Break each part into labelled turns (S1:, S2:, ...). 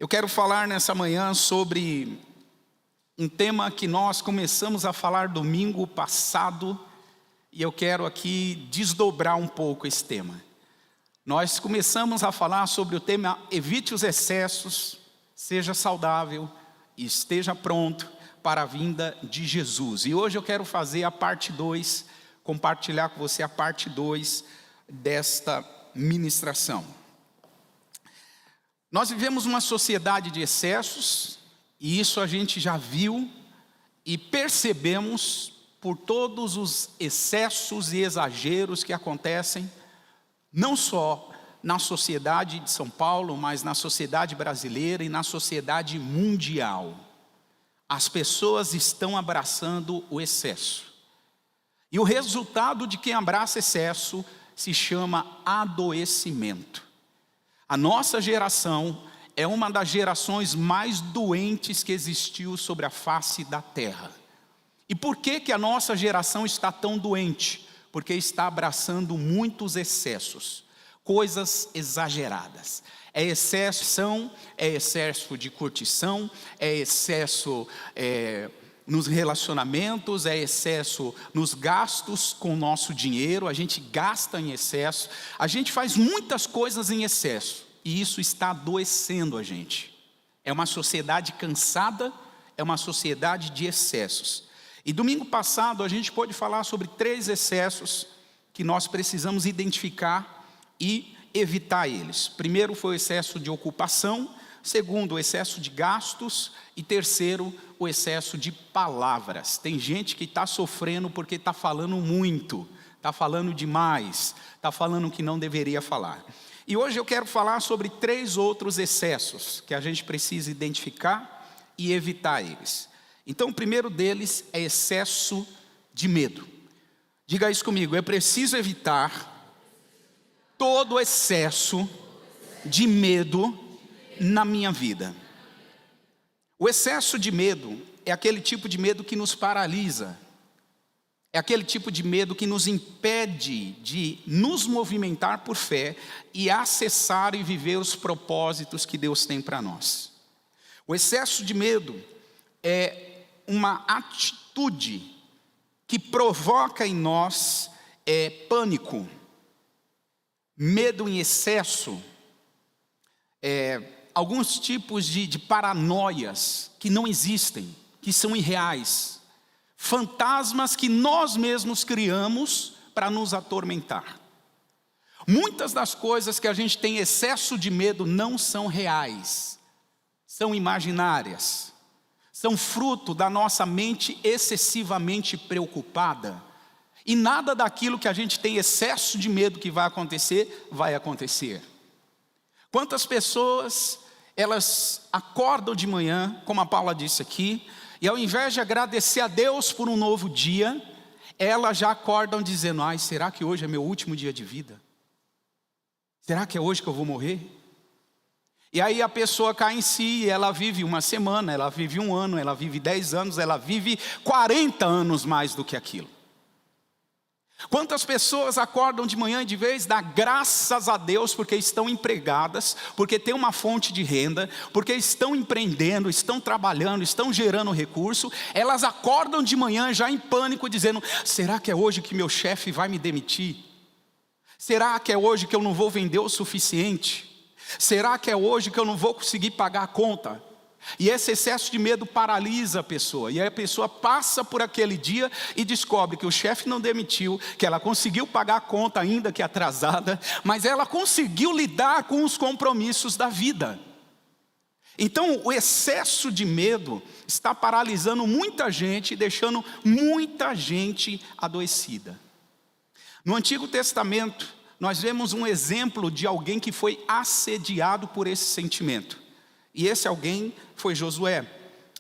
S1: Eu quero falar nessa manhã sobre um tema que nós começamos a falar domingo passado, e eu quero aqui desdobrar um pouco esse tema. Nós começamos a falar sobre o tema evite os excessos, seja saudável e esteja pronto para a vinda de Jesus. E hoje eu quero fazer a parte 2, compartilhar com você a parte 2 desta ministração. Nós vivemos uma sociedade de excessos, e isso a gente já viu e percebemos por todos os excessos e exageros que acontecem, não só na sociedade de São Paulo, mas na sociedade brasileira e na sociedade mundial. As pessoas estão abraçando o excesso. E o resultado de quem abraça excesso se chama adoecimento. A nossa geração é uma das gerações mais doentes que existiu sobre a face da terra. E por que a nossa geração está tão doente? Porque está abraçando muitos excessos, coisas exageradas. É excesso de curtição, é excesso nos relacionamentos, é excesso nos gastos com o nosso dinheiro, a gente gasta em excesso, a gente faz muitas coisas em excesso, e isso está adoecendo a gente. É uma sociedade cansada, é uma sociedade de excessos. E domingo passado a gente pôde falar sobre 3 excessos que nós precisamos identificar e evitar eles. Primeiro foi o excesso de ocupação, segundo o excesso de gastos e terceiro o excesso de palavras. Tem gente que está sofrendo porque está falando muito, está falando demais, está falando o que não deveria falar. E hoje eu quero falar sobre 3 outros excessos que a gente precisa identificar e evitar eles. Então o primeiro deles é excesso de medo. Diga isso comigo, eu preciso evitar todo excesso de medo na minha vida. O excesso de medo é aquele tipo de medo que nos paralisa. É aquele tipo de medo que nos impede de nos movimentar por fé e acessar e viver os propósitos que Deus tem para nós. O excesso de medo é uma atitude que provoca em nós pânico. Medo em excesso, alguns tipos de paranoias que não existem, que são irreais. Fantasmas que nós mesmos criamos para nos atormentar. Muitas das coisas que a gente tem excesso de medo não são reais, são imaginárias. São fruto da nossa mente excessivamente preocupada. E nada daquilo que a gente tem excesso de medo que vai acontecer. Quantas pessoas, elas acordam de manhã, como a Paula disse aqui, e ao invés de agradecer a Deus por um novo dia, elas já acordam dizendo, será que hoje é meu último dia de vida? Será que é hoje que eu vou morrer? E aí a pessoa cai em si, e ela vive uma semana, ela vive 1 ano, ela vive 10 anos, ela vive 40 anos mais do que aquilo. Quantas pessoas acordam de manhã e de vez dá graças a Deus porque estão empregadas, porque tem uma fonte de renda, porque estão empreendendo, estão trabalhando, estão gerando recurso, elas acordam de manhã já em pânico dizendo, será que é hoje que meu chefe vai me demitir? Será que é hoje que eu não vou vender o suficiente? Será que é hoje que eu não vou conseguir pagar a conta? E esse excesso de medo paralisa a pessoa. E aí a pessoa passa por aquele dia e descobre que o chefe não demitiu, que ela conseguiu pagar a conta ainda que atrasada, mas ela conseguiu lidar com os compromissos da vida. Então o excesso de medo está paralisando muita gente, deixando muita gente adoecida. No Antigo Testamento, nós vemos um exemplo de alguém que foi assediado por esse sentimento. E esse alguém foi Josué.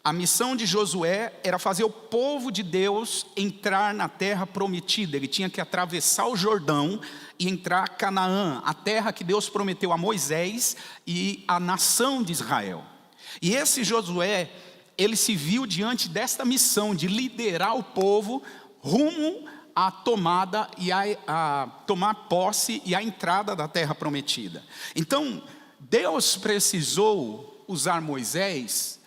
S1: A missão de Josué era fazer o povo de Deus entrar na terra prometida. Ele tinha que atravessar o Jordão e entrar a Canaã, a terra que Deus prometeu a Moisés e à nação de Israel. E esse Josué, ele se viu diante desta missão de liderar o povo rumo à tomada e a tomar posse e a entrada da terra prometida. Então, Deus precisou usar Moisés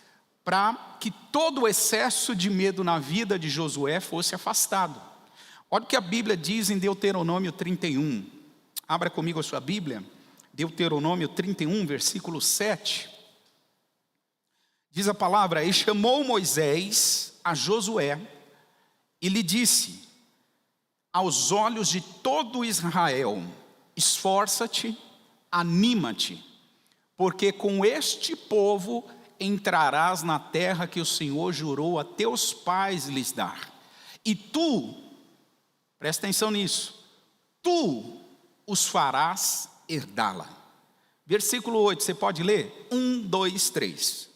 S1: para que todo o excesso de medo na vida de Josué fosse afastado. Olha o que a Bíblia diz em Deuteronômio 31. Abra comigo a sua Bíblia. Deuteronômio 31, versículo 7. Diz a palavra: e chamou Moisés a Josué e lhe disse aos olhos de todo Israel: esforça-te, anima-te, porque com este povo entrarás na terra que o Senhor jurou a teus pais lhes dar. E tu, presta atenção nisso, tu os farás herdá-la. Versículo 8, você pode ler? 1, 2, 3.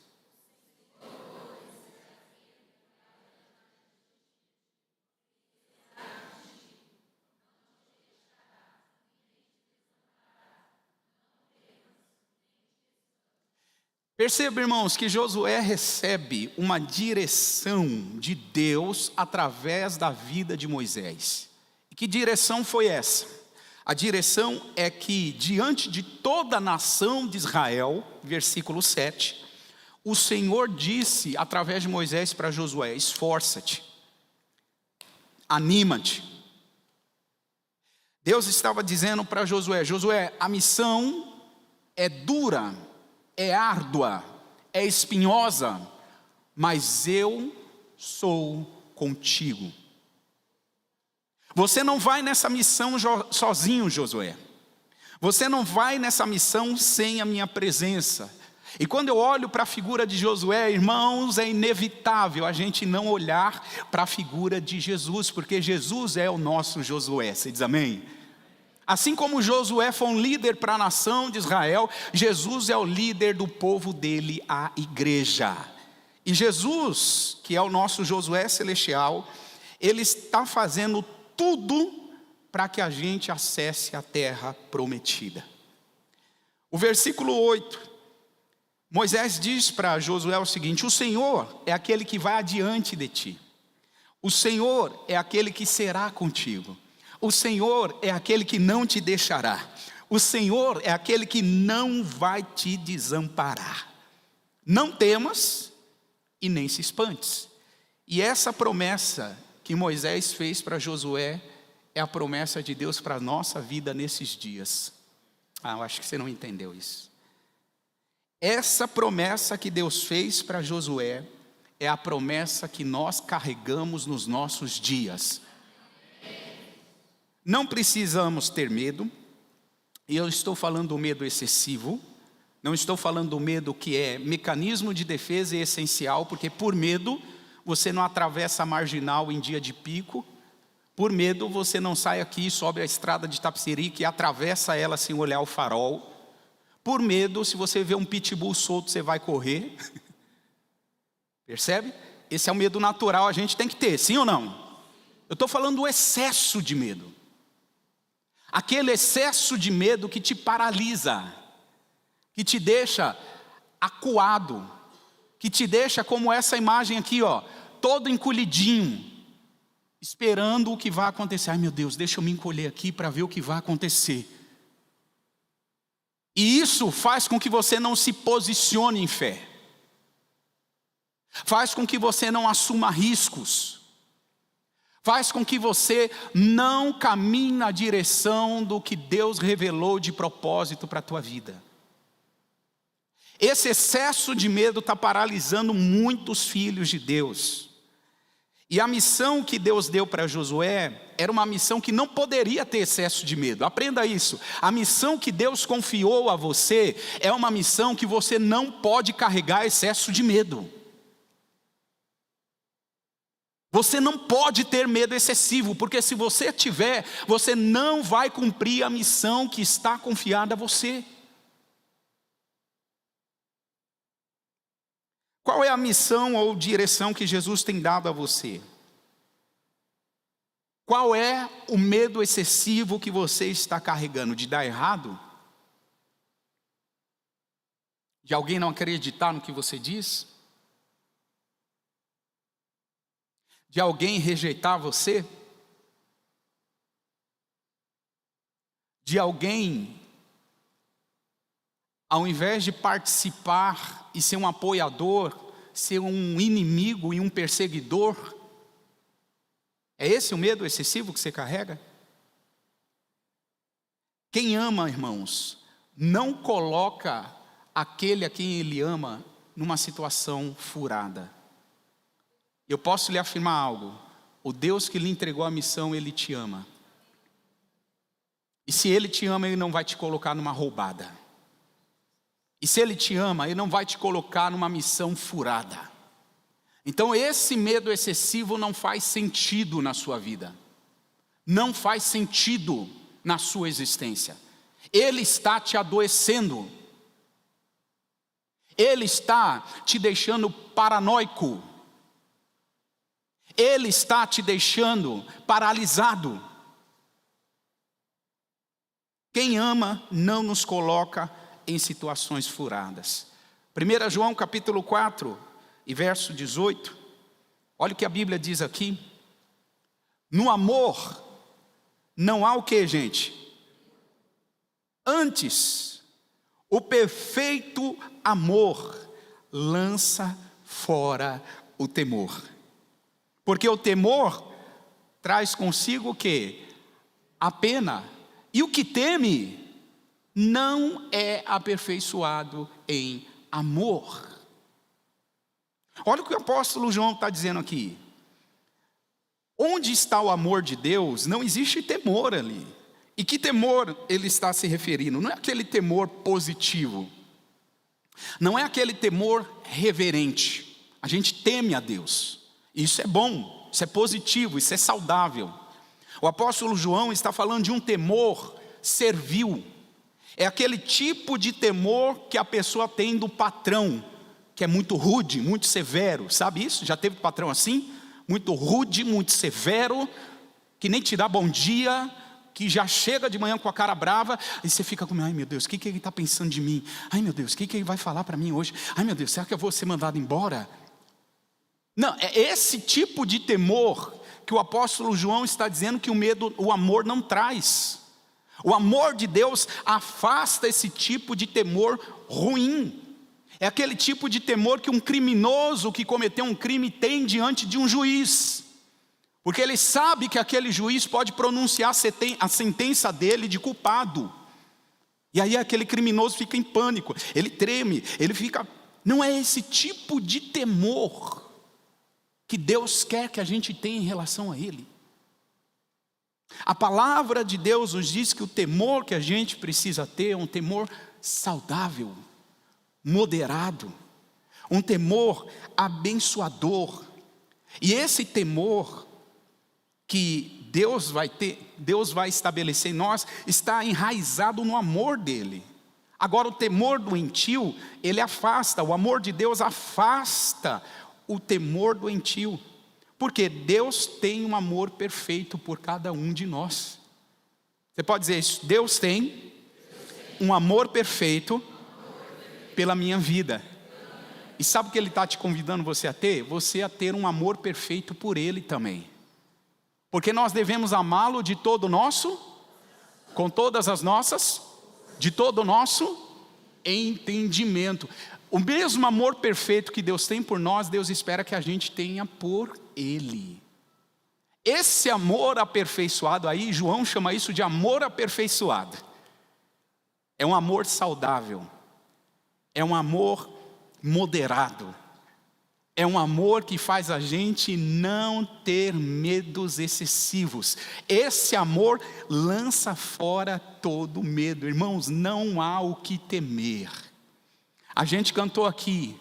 S1: Perceba, irmãos, que Josué recebe uma direção de Deus através da vida de Moisés. E que direção foi essa? A direção é que diante de toda a nação de Israel, versículo 7, o Senhor disse através de Moisés para Josué: esforça-te, anima-te. Deus estava dizendo para Josué: Josué, a missão é dura, é árdua, é espinhosa, mas eu sou contigo. Você não vai nessa missão sozinho, Josué. Você não vai nessa missão sem a minha presença. E quando eu olho para a figura de Josué, irmãos, é inevitável a gente não olhar para a figura de Jesus, porque Jesus é o nosso Josué. Você diz amém? Assim como Josué foi um líder para a nação de Israel, Jesus é o líder do povo dele, a igreja. E Jesus, que é o nosso Josué celestial, ele está fazendo tudo para que a gente acesse a terra prometida. O versículo 8, Moisés diz para Josué o seguinte: o Senhor é aquele que vai adiante de ti. O Senhor é aquele que será contigo. O Senhor é aquele que não te deixará. O Senhor é aquele que não vai te desamparar. Não temas e nem se espantes. E essa promessa que Moisés fez para Josué é a promessa de Deus para a nossa vida nesses dias. Eu acho que você não entendeu isso. Essa promessa que Deus fez para Josué é a promessa que nós carregamos nos nossos dias. Não precisamos ter medo, e eu estou falando do medo excessivo, não estou falando do medo que é mecanismo de defesa e essencial, porque por medo você não atravessa a marginal em dia de pico, por medo você não sai aqui sobre a estrada de Itapecerica e atravessa ela sem olhar o farol, por medo, se você vê um pitbull solto você vai correr, percebe? Esse é o medo natural, a gente tem que ter, sim ou não? Eu estou falando do excesso de medo. Aquele excesso de medo que te paralisa, que te deixa acuado, que te deixa como essa imagem aqui, ó, todo encolhidinho, esperando o que vai acontecer. Ai meu Deus, deixa eu me encolher aqui para ver o que vai acontecer. E isso faz com que você não se posicione em fé. Faz com que você não assuma riscos. Faz com que você não caminhe na direção do que Deus revelou de propósito para a tua vida. Esse excesso de medo está paralisando muitos filhos de Deus. E a missão que Deus deu para Josué era uma missão que não poderia ter excesso de medo. Aprenda isso. A missão que Deus confiou a você é uma missão que você não pode carregar excesso de medo. Você não pode ter medo excessivo, porque se você tiver, você não vai cumprir a missão que está confiada a você. Qual é a missão ou direção que Jesus tem dado a você? Qual é o medo excessivo que você está carregando? De dar errado? De alguém não acreditar no que você diz? De alguém rejeitar você? De alguém ao invés de participar e ser um apoiador, ser um inimigo e um perseguidor? É esse o medo excessivo que você carrega? Quem ama, irmãos, não coloca aquele a quem ele ama numa situação furada. Eu posso lhe afirmar algo: o Deus que lhe entregou a missão, Ele te ama. E se Ele te ama, Ele não vai te colocar numa roubada. E se Ele te ama, Ele não vai te colocar numa missão furada. Então esse medo excessivo não faz sentido na sua vida. Não faz sentido na sua existência. Ele está te adoecendo. Ele está te deixando paranoico. Ele está te deixando paralisado. Quem ama não nos coloca em situações furadas. 1 João capítulo 4 e verso 18. Olha o que a Bíblia diz aqui. No amor não há o que, gente? Antes, o perfeito amor lança fora o temor. Porque o temor traz consigo o quê? A pena. E o que teme não é aperfeiçoado em amor. Olha o que o apóstolo João está dizendo aqui. Onde está o amor de Deus, não existe temor ali. E que temor ele está se referindo? Não é aquele temor positivo. Não é aquele temor reverente. A gente teme a Deus. Isso é bom, isso é positivo, isso é saudável. O apóstolo João está falando de um temor servil. É aquele tipo de temor que a pessoa tem do patrão, que é muito rude, muito severo. Sabe isso? Já teve patrão assim? Muito rude, muito severo, que nem te dá bom dia, que já chega de manhã com a cara brava, e você fica com, ai meu Deus, o que ele está pensando de mim? Ai meu Deus, o que ele vai falar para mim hoje? Ai meu Deus, será que eu vou ser mandado embora? Não, é esse tipo de temor que o apóstolo João está dizendo que o amor não traz. O amor de Deus afasta esse tipo de temor ruim. É aquele tipo de temor que um criminoso que cometeu um crime tem diante de um juiz. Porque ele sabe que aquele juiz pode pronunciar a sentença dele de culpado. E aí aquele criminoso fica em pânico, ele treme, ele fica... Não é esse tipo de temor que Deus quer que a gente tenha em relação a Ele. A palavra de Deus nos diz que o temor que a gente precisa ter é um temor saudável, moderado, um temor abençoador. E esse temor que Deus vai estabelecer em nós, está enraizado no amor dele. Agora o temor doentio, ele afasta, o amor de Deus afasta o temor doentio. Porque Deus tem um amor perfeito por cada um de nós. Você pode dizer isso, Deus tem um amor perfeito pela minha vida. E sabe o que Ele está te convidando você a ter? Você a ter um amor perfeito por Ele também. Porque nós devemos amá-lo de todo o nosso, com todas as nossas, de todo o nosso entendimento. O mesmo amor perfeito que Deus tem por nós, Deus espera que a gente tenha por Ele. Esse amor aperfeiçoado aí, João chama isso de amor aperfeiçoado. É um amor saudável. É um amor moderado. É um amor que faz a gente não ter medos excessivos. Esse amor lança fora todo medo. Irmãos, não há o que temer. A gente cantou aqui,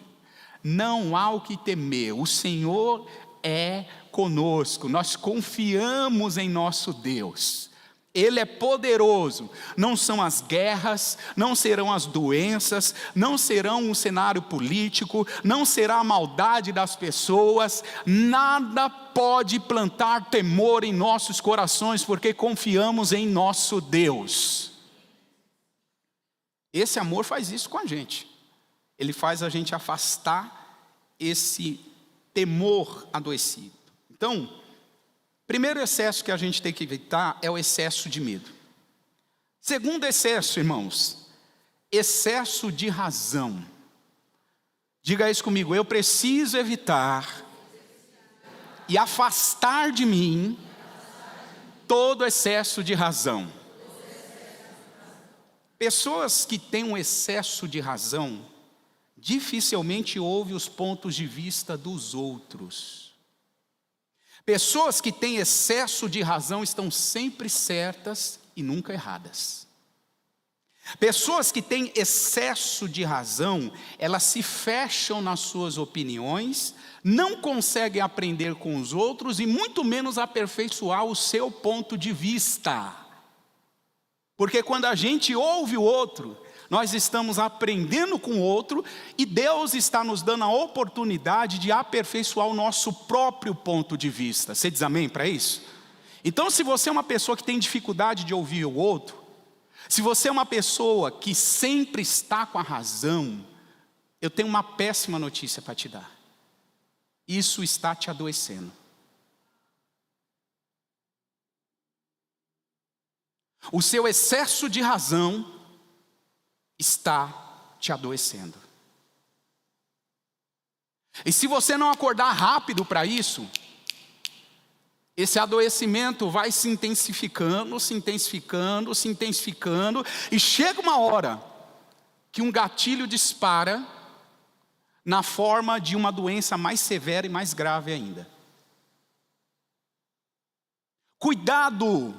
S1: não há o que temer, o Senhor é conosco, nós confiamos em nosso Deus. Ele é poderoso, não são as guerras, não serão as doenças, não serão um cenário político, não será a maldade das pessoas, nada pode plantar temor em nossos corações, porque confiamos em nosso Deus. Esse amor faz isso com a gente, ele faz a gente afastar esse temor adoecido. Então, primeiro excesso que a gente tem que evitar é o excesso de medo. Segundo excesso, irmãos, excesso de razão. Diga isso comigo: eu preciso evitar e afastar de mim todo excesso de razão. Pessoas que têm um excesso de razão dificilmente ouvem os pontos de vista dos outros. Pessoas que têm excesso de razão estão sempre certas e nunca erradas. Pessoas que têm excesso de razão, elas se fecham nas suas opiniões, não conseguem aprender com os outros e muito menos aperfeiçoar o seu ponto de vista. Porque quando a gente ouve o outro, nós estamos aprendendo com o outro e Deus está nos dando a oportunidade de aperfeiçoar o nosso próprio ponto de vista. Você diz amém para isso? Então, se você é uma pessoa que tem dificuldade de ouvir o outro, se você é uma pessoa que sempre está com a razão, eu tenho uma péssima notícia para te dar. Isso está te adoecendo. O seu excesso de razão está te adoecendo. E se você não acordar rápido para isso, esse adoecimento vai se intensificando, se intensificando, se intensificando, e chega uma hora que um gatilho dispara na forma de uma doença mais severa e mais grave ainda. Cuidado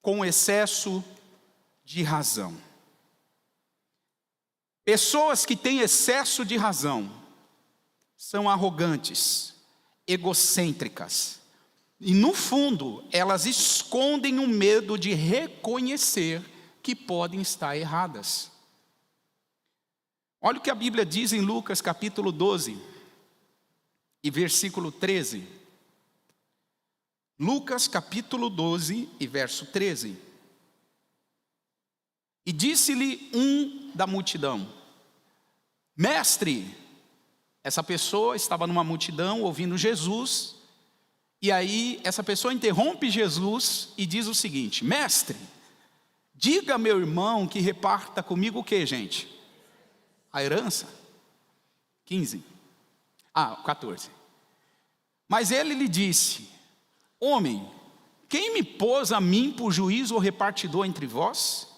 S1: com o excesso de razão. Pessoas que têm excesso de razão são arrogantes, egocêntricas. E no fundo, elas escondem o medo de reconhecer que podem estar erradas. Olha o que a Bíblia diz em Lucas capítulo 12 e versículo 13. Lucas capítulo 12 e verso 13. E disse-lhe um da multidão: Mestre, essa pessoa estava numa multidão ouvindo Jesus, e aí essa pessoa interrompe Jesus e diz o seguinte: Mestre, diga a meu irmão que reparta comigo o que, gente? A herança? 14. Mas ele lhe disse: Homem, quem me pôs a mim por juiz ou repartidor entre vós?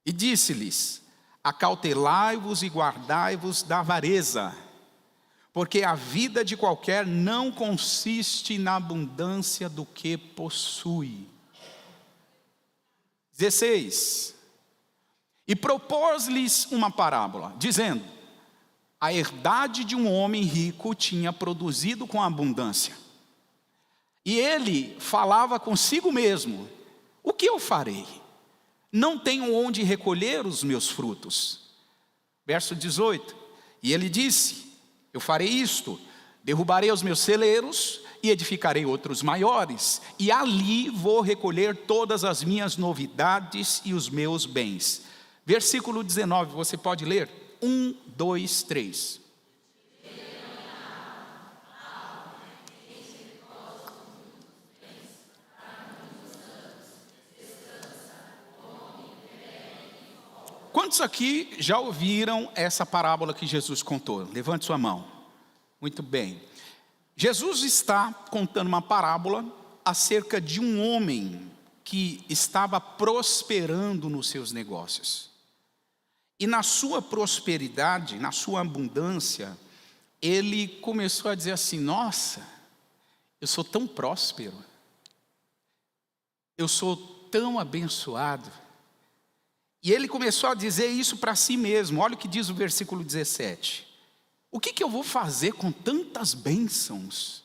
S1: E disse-lhes: Acautelai-vos e guardai-vos da avareza, porque a vida de qualquer não consiste na abundância do que possui. 16. E propôs-lhes uma parábola, dizendo: A herdade de um homem rico tinha produzido com abundância. E ele falava consigo mesmo: O que eu farei? Não tenho onde recolher os meus frutos. Verso 18. E ele disse: Eu farei isto: derrubarei os meus celeiros e edificarei outros maiores, e ali vou recolher todas as minhas novidades e os meus bens. Versículo 19, você pode ler? 1, 2, 3. Quantos aqui já ouviram essa parábola que Jesus contou? Levante sua mão. Muito bem. Jesus está contando uma parábola acerca de um homem que estava prosperando nos seus negócios. E na sua prosperidade, na sua abundância, ele começou a dizer assim: Nossa, eu sou tão próspero, eu sou tão abençoado. E ele começou a dizer isso para si mesmo. Olha o que diz o versículo 17. O que eu vou fazer com tantas bênçãos?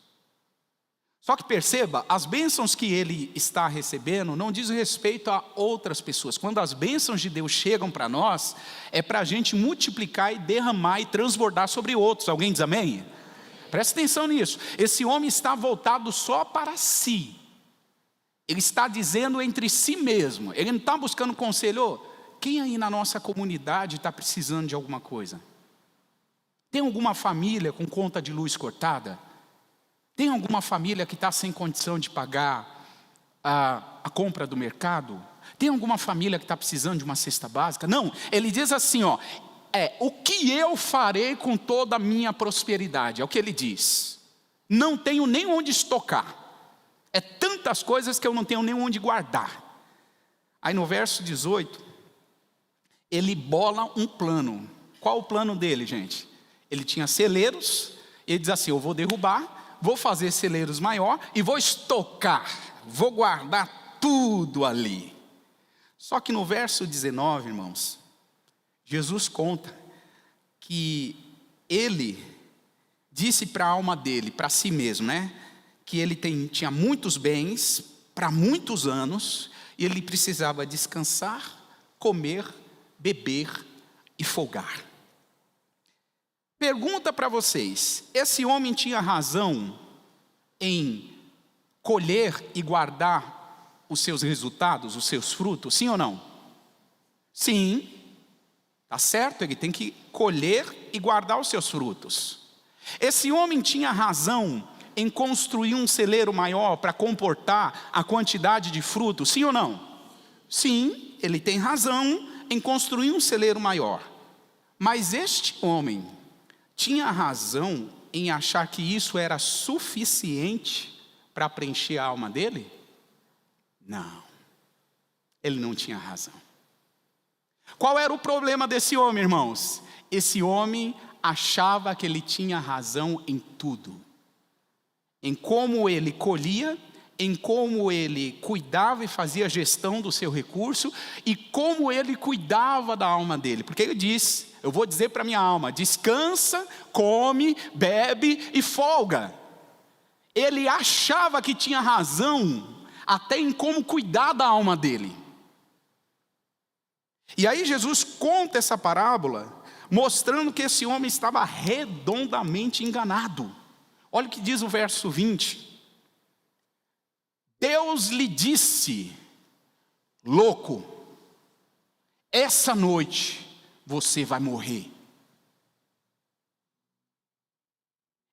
S1: Só que perceba, as bênçãos que ele está recebendo não diz respeito a outras pessoas. Quando as bênçãos de Deus chegam para nós, é para a gente multiplicar e derramar e transbordar sobre outros. Alguém diz amém? Presta atenção nisso. Esse homem está voltado só para si. Ele está dizendo entre si mesmo. Ele não está buscando conselho. Quem aí na nossa comunidade está precisando de alguma coisa? Tem alguma família com conta de luz cortada? Tem alguma família que está sem condição de pagar a compra do mercado? Tem alguma família que está precisando de uma cesta básica? Não, ele diz assim, ó, o que eu farei com toda a minha prosperidade? É o que ele diz. Não tenho nem onde estocar. É tantas coisas que eu não tenho nem onde guardar. Aí no verso 18, ele bola um plano. Qual o plano dele, gente? Ele tinha celeiros, ele diz assim, eu vou derrubar, vou fazer celeiros maior e vou estocar, vou guardar tudo ali. Só que no verso 19, irmãos, Jesus conta que ele disse para a alma dele, para si mesmo, né? Que ele tinha muitos bens para muitos anos e ele precisava descansar, comer, beber e folgar. Pergunta para vocês, esse homem tinha razão em colher e guardar os seus resultados, os seus frutos, sim ou não? Sim, tá certo, ele tem que colher e guardar os seus frutos. Esse homem tinha razão em construir um celeiro maior para comportar a quantidade de frutos, sim ou não? Sim, ele tem razão em construir um celeiro maior. Mas este homem tinha razão em achar que isso era suficiente para preencher a alma dele? Não, ele não tinha razão. Qual era o problema desse homem, irmãos? Esse homem achava que ele tinha razão em tudo. Em como ele colhia, em como ele cuidava e fazia gestão do seu recurso, e como ele cuidava da alma dele. Porque ele diz, eu vou dizer para minha alma, descansa, come, bebe e folga. Ele achava que tinha razão, até em como cuidar da alma dele. E aí Jesus conta essa parábola, mostrando que esse homem estava redondamente enganado. Olha o que diz o verso 20. Deus lhe disse, louco, essa noite você vai morrer.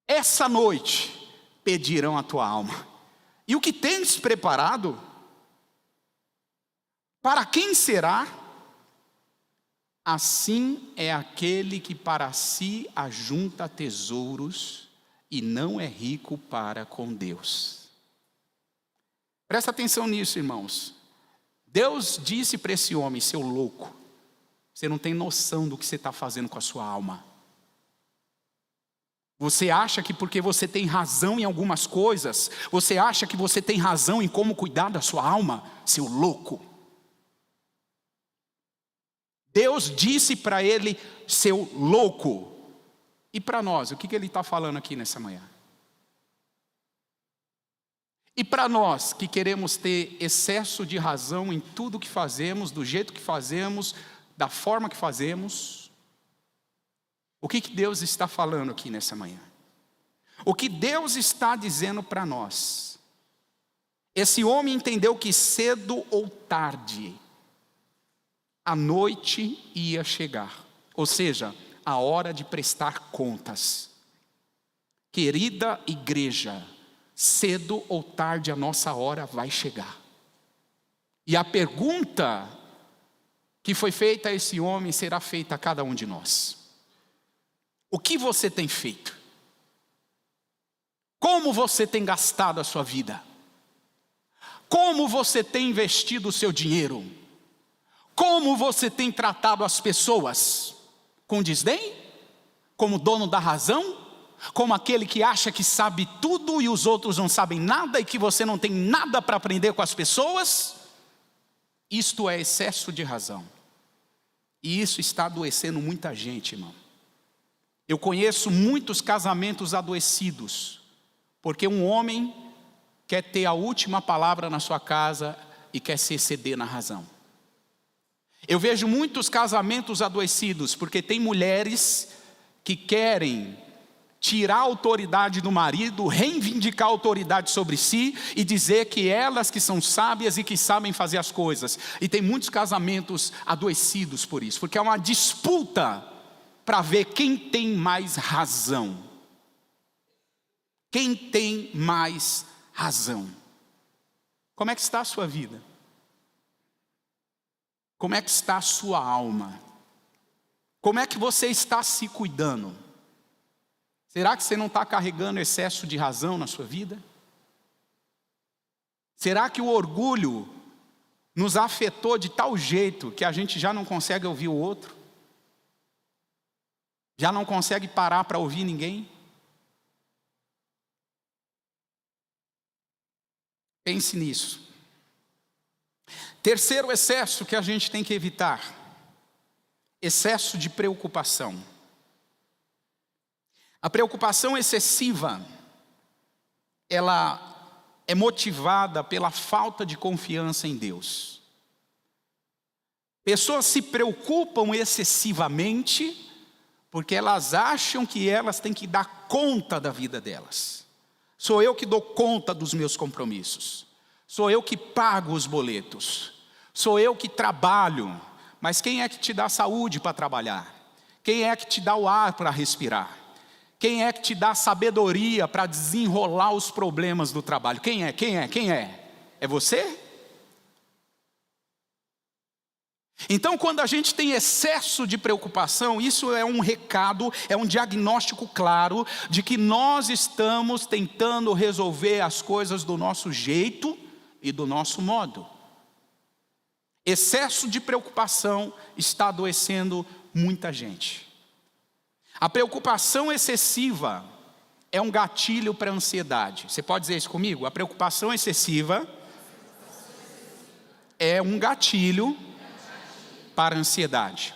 S1: Essa noite pedirão a tua alma. E o que tens preparado? Para quem será? Assim é aquele que para si ajunta tesouros e não é rico para com Deus. Presta atenção nisso, irmãos. Deus disse para esse homem, seu louco, você não tem noção do que você está fazendo com a sua alma. Você acha que porque você tem razão em algumas coisas, você acha que você tem razão em como cuidar da sua alma, seu louco. Deus disse para ele, seu louco. E para nós, o que ele está falando aqui nessa manhã? E para nós que queremos ter excesso de razão em tudo que fazemos, do jeito que fazemos, da forma que fazemos, o que Deus está falando aqui nessa manhã? O que Deus está dizendo para nós? Esse homem entendeu que cedo ou tarde, a noite ia chegar, ou seja, a hora de prestar contas. Querida igreja, cedo ou tarde a nossa hora vai chegar. E a pergunta que foi feita a esse homem será feita a cada um de nós. O que você tem feito? Como você tem gastado a sua vida? Como você tem investido o seu dinheiro? Como você tem tratado as pessoas? Com desdém? Como dono da razão? Como aquele que acha que sabe tudo e os outros não sabem nada e que você não tem nada para aprender com as pessoas? Isto é excesso de razão. E isso está adoecendo muita gente, irmão. Eu conheço muitos casamentos adoecidos, porque um homem quer ter a última palavra na sua casa e quer se exceder na razão. Eu vejo muitos casamentos adoecidos, porque tem mulheres que querem tirar a autoridade do marido, reivindicar a autoridade sobre si e dizer que elas que são sábias e que sabem fazer as coisas. E tem muitos casamentos adoecidos por isso, porque é uma disputa para ver quem tem mais razão. Quem tem mais razão? Como é que está a sua vida? Como é que está a sua alma? Como é que você está se cuidando? Será que você não está carregando excesso de razão na sua vida? Será que o orgulho nos afetou de tal jeito que a gente já não consegue ouvir o outro? Já não consegue parar para ouvir ninguém? Pense nisso. Terceiro excesso que a gente tem que evitar: excesso de preocupação. A preocupação excessiva, ela é motivada pela falta de confiança em Deus. Pessoas se preocupam excessivamente porque elas acham que elas têm que dar conta da vida delas. Sou eu que dou conta dos meus compromissos. Sou eu que pago os boletos. Sou eu que trabalho. Mas quem é que te dá saúde para trabalhar? Quem é que te dá o ar para respirar? Quem é que te dá sabedoria para desenrolar os problemas do trabalho? Quem é? É você? Então, quando a gente tem excesso de preocupação, isso é um recado, é um diagnóstico claro de que nós estamos tentando resolver as coisas do nosso jeito e do nosso modo. Excesso de preocupação está adoecendo muita gente. A preocupação excessiva é um gatilho para a ansiedade. Você pode dizer isso comigo? A preocupação excessiva é um gatilho para a ansiedade.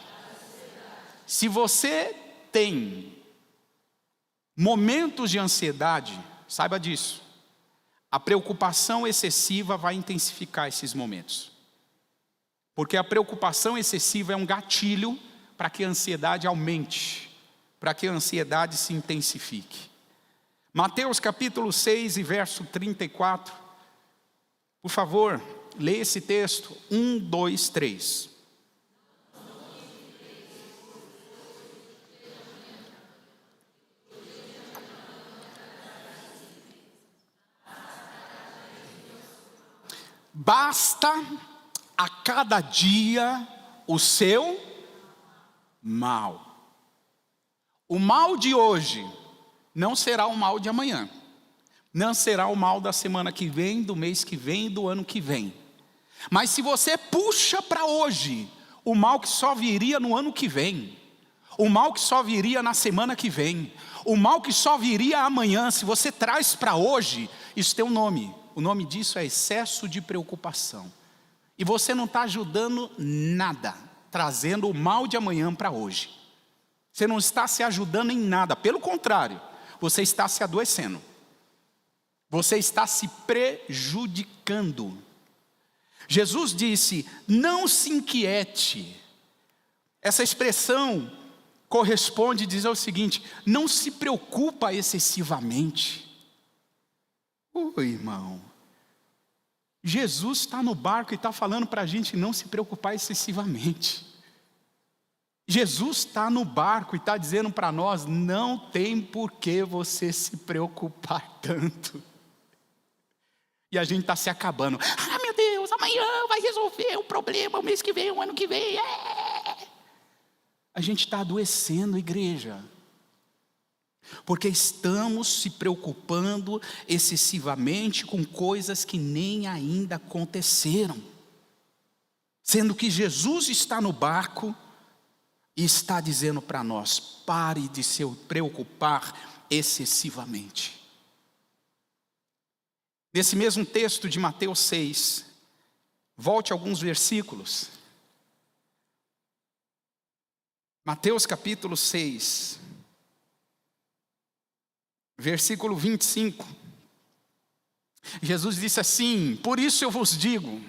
S1: Se você tem momentos de ansiedade, saiba disso. A preocupação excessiva vai intensificar esses momentos. Porque a preocupação excessiva é um gatilho para que a ansiedade aumente, para que a ansiedade se intensifique. Mateus capítulo 6 e verso 34. Por favor, leia esse texto. 1, 2, 3. Basta a cada dia o seu mal. O mal de hoje não será o mal de amanhã. Não será o mal da semana que vem, do mês que vem, do ano que vem. Mas se você puxa para hoje o mal que só viria no ano que vem, o mal que só viria na semana que vem, o mal que só viria amanhã, se você traz para hoje, isso tem um nome. O nome disso é excesso de preocupação. E você não está ajudando nada, trazendo o mal de amanhã para hoje. Você não está se ajudando em nada, pelo contrário, você está se adoecendo. Você está se prejudicando. Jesus disse: não se inquiete. Essa expressão corresponde a dizer o seguinte: não se preocupa excessivamente. Irmão, Jesus está no barco e está falando para a gente não se preocupar excessivamente. Jesus está no barco e está dizendo para nós: não tem por que você se preocupar tanto. E a gente está se acabando. Ah, meu Deus, amanhã vai resolver o problema, o mês que vem, o ano que vem. A gente está adoecendo, igreja. Porque estamos se preocupando excessivamente com coisas que nem ainda aconteceram. Sendo que Jesus está no barco e está dizendo para nós: pare de se preocupar excessivamente. Nesse mesmo texto de Mateus 6, volte alguns versículos. Mateus capítulo 6, versículo 25. Jesus disse assim: por isso eu vos digo,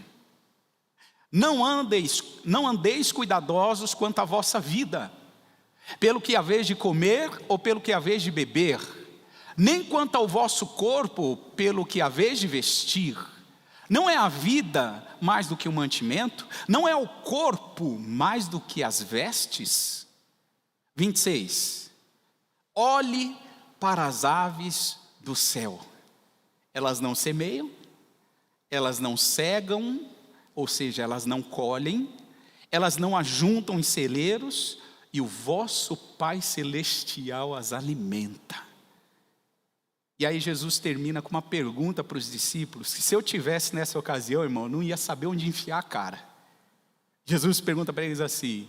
S1: não andeis cuidadosos quanto à vossa vida, pelo que haveis de comer ou pelo que haveis de beber, nem quanto ao vosso corpo, pelo que haveis de vestir. Não é a vida mais do que o mantimento? Não é o corpo mais do que as vestes? 26. Olhe para as aves do céu. Elas não semeiam, elas não cegam, ou seja, elas não colhem, elas não ajuntam em celeiros, e o vosso Pai Celestial as alimenta. E aí Jesus termina com uma pergunta para os discípulos, que se eu tivesse nessa ocasião, irmão, eu não ia saber onde enfiar a cara. Jesus pergunta para eles assim: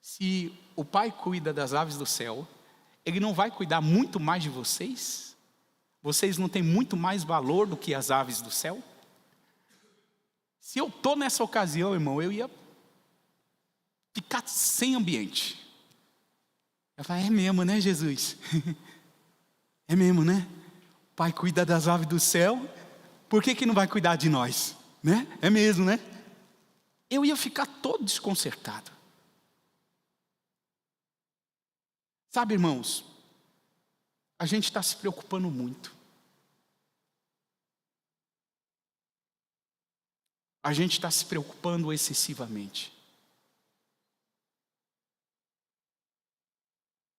S1: se o Pai cuida das aves do céu, Ele não vai cuidar muito mais de vocês? Vocês não têm muito mais valor do que as aves do céu? Se eu estou nessa ocasião, irmão, eu ia ficar sem ambiente. Eu falei: é mesmo, né, Jesus? É mesmo, né? O Pai cuida das aves do céu, por que não vai cuidar de nós? Né? É mesmo, né? Eu ia ficar todo desconcertado. Sabe, irmãos, a gente está se preocupando muito. A gente está se preocupando excessivamente.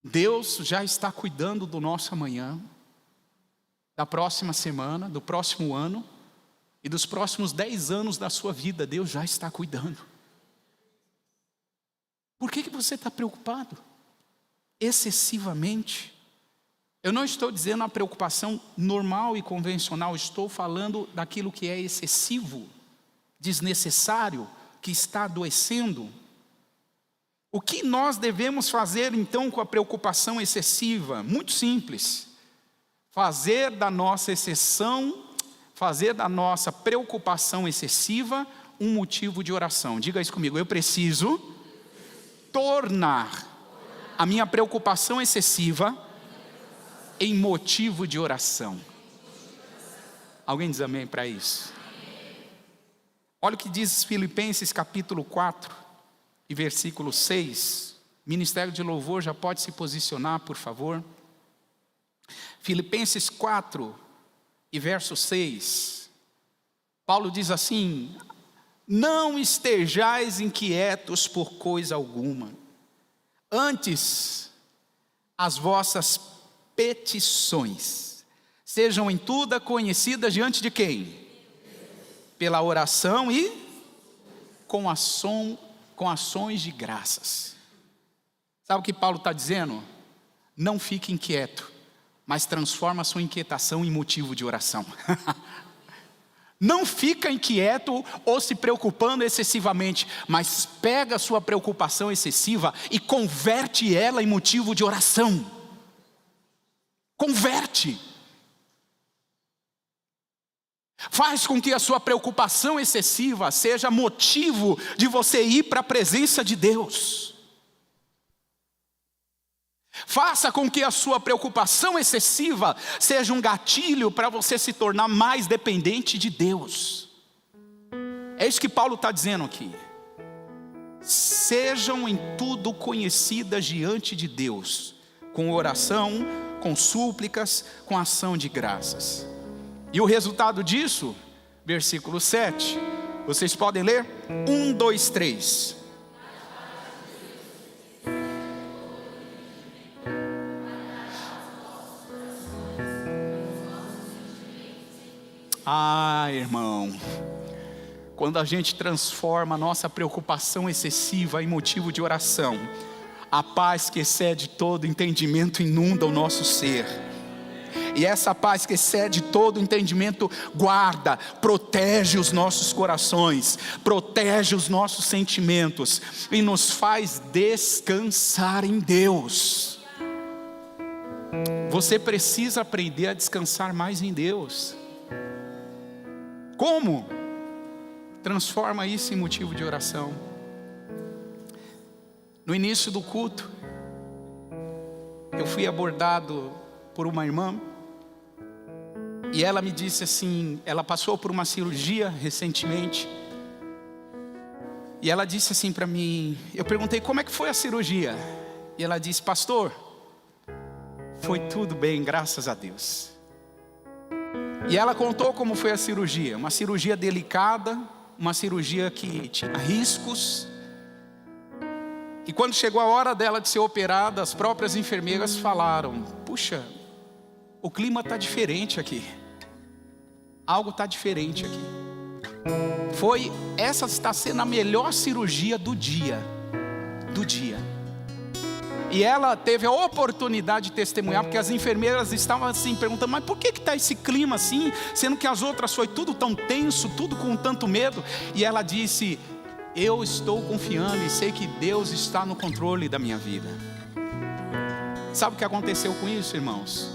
S1: Deus já está cuidando do nosso amanhã, da próxima semana, do próximo ano e dos próximos 10 anos da sua vida. Deus já está cuidando. Por que você está preocupado excessivamente? Eu não estou dizendo a preocupação normal e convencional, estou falando daquilo que é excessivo, desnecessário, que está adoecendo. O que nós devemos fazer então com a preocupação excessiva? Muito simples. Fazer da nossa preocupação excessiva um motivo de oração. Diga isso comigo: eu preciso tornar a minha preocupação excessiva em motivo de oração. Alguém diz amém para isso? Olha o que diz Filipenses capítulo 4 e versículo 6. Ministério de Louvor já pode se posicionar, por favor. Filipenses 4 e verso 6. Paulo diz assim: não estejais inquietos por coisa alguma, antes as vossas petições sejam em tudo conhecidas diante de quem? Pela oração e com ações de graças. Sabe o que Paulo está dizendo? Não fique inquieto, mas transforma a sua inquietação em motivo de oração. Não fica inquieto ou se preocupando excessivamente, mas pega a sua preocupação excessiva e converte ela em motivo de oração. Converte. Faz com que a sua preocupação excessiva seja motivo de você ir para a presença de Deus. Faça com que a sua preocupação excessiva seja um gatilho para você se tornar mais dependente de Deus. É isso que Paulo está dizendo aqui. Sejam em tudo conhecidas diante de Deus, com oração, com súplicas, com ação de graças. E o resultado disso, versículo 7, vocês podem ler? 1, 2, 3. Ah, irmão, quando a gente transforma a nossa preocupação excessiva em motivo de oração, a paz que excede todo entendimento inunda o nosso ser. E essa paz que excede todo entendimento guarda, protege os nossos corações, protege os nossos sentimentos e nos faz descansar em Deus. Você precisa aprender a descansar mais em Deus. Como? Transforma isso em motivo de oração. No início do culto, eu fui abordado por uma irmã, e ela me disse assim, ela passou por uma cirurgia recentemente, e ela disse assim para mim, eu perguntei como é que foi a cirurgia, e ela disse: pastor, foi tudo bem, graças a Deus. E ela contou como foi a cirurgia, uma cirurgia delicada, uma cirurgia que tinha riscos. E quando chegou a hora dela de ser operada, as próprias enfermeiras falaram: puxa, o clima está diferente aqui. Algo está diferente aqui. Essa está sendo a melhor cirurgia do dia. E ela teve a oportunidade de testemunhar, porque as enfermeiras estavam assim, perguntando, mas por que está esse clima assim, sendo que as outras foi tudo tão tenso, tudo com tanto medo? E ela disse, eu estou confiando e sei que Deus está no controle da minha vida. Sabe o que aconteceu com isso, irmãos?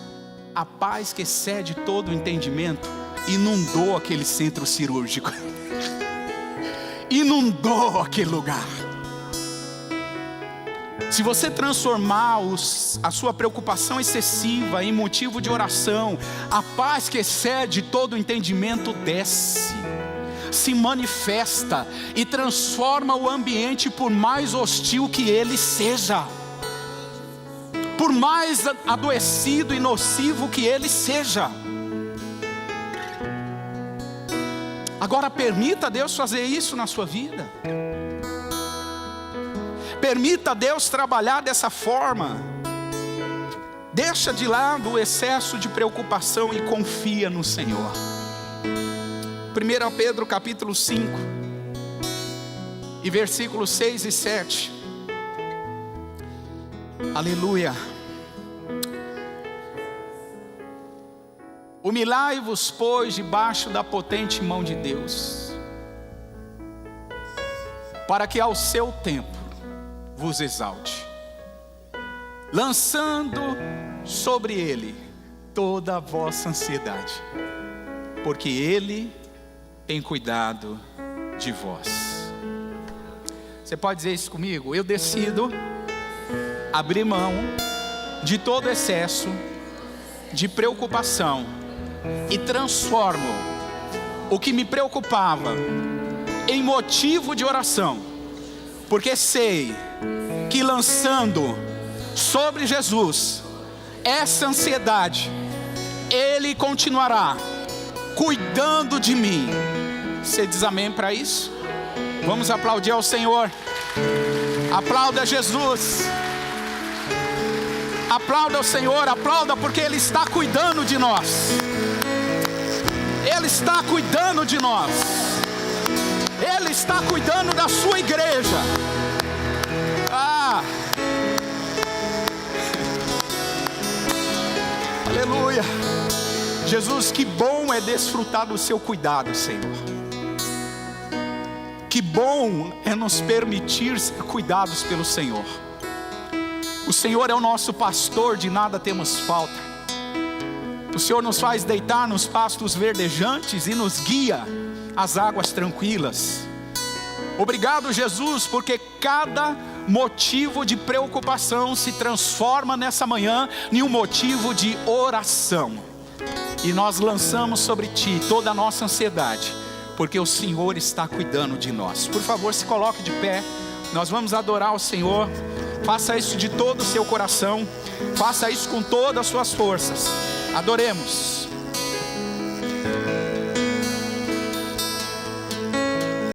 S1: A paz que excede todo o entendimento inundou aquele centro cirúrgico. Inundou aquele lugar. Se você transformar a sua preocupação excessiva em motivo de oração, a paz que excede todo o entendimento desce, se manifesta e transforma o ambiente, por mais hostil que ele seja, por mais adoecido e nocivo que ele seja. Agora permita Deus fazer isso na sua vida. Permita Deus trabalhar dessa forma. Deixa de lado o excesso de preocupação e confia no Senhor. 1 Pedro capítulo 5 e versículos 6 e 7. Aleluia. Humilhai-vos, pois, debaixo da potente mão de Deus, para que ao seu tempo vos exalte, lançando sobre ele toda a vossa ansiedade, porque ele tem cuidado de vós. Você pode dizer isso comigo? Eu decido abrir mão de todo excesso de preocupação e transformo o que me preocupava em motivo de oração, porque sei que lançando sobre Jesus essa ansiedade, Ele continuará cuidando de mim. Você diz amém para isso? Vamos aplaudir ao Senhor. Aplauda Jesus. Aplauda o Senhor, aplauda, porque Ele está cuidando de nós. Ele está cuidando de nós. Ele está cuidando da sua igreja. Aleluia. Jesus, que bom é desfrutar do seu cuidado, Senhor. Que bom é nos permitir ser cuidados pelo Senhor. O Senhor é o nosso pastor, de nada temos falta. O Senhor nos faz deitar nos pastos verdejantes e nos guia às águas tranquilas. Obrigado, Jesus, porque cada motivo de preocupação se transforma nessa manhã em um motivo de oração. E nós lançamos sobre Ti toda a nossa ansiedade, porque o Senhor está cuidando de nós. Por favor, se coloque de pé. Nós vamos adorar o Senhor. Faça isso de todo o seu coração. Faça isso com todas as suas forças. Adoremos.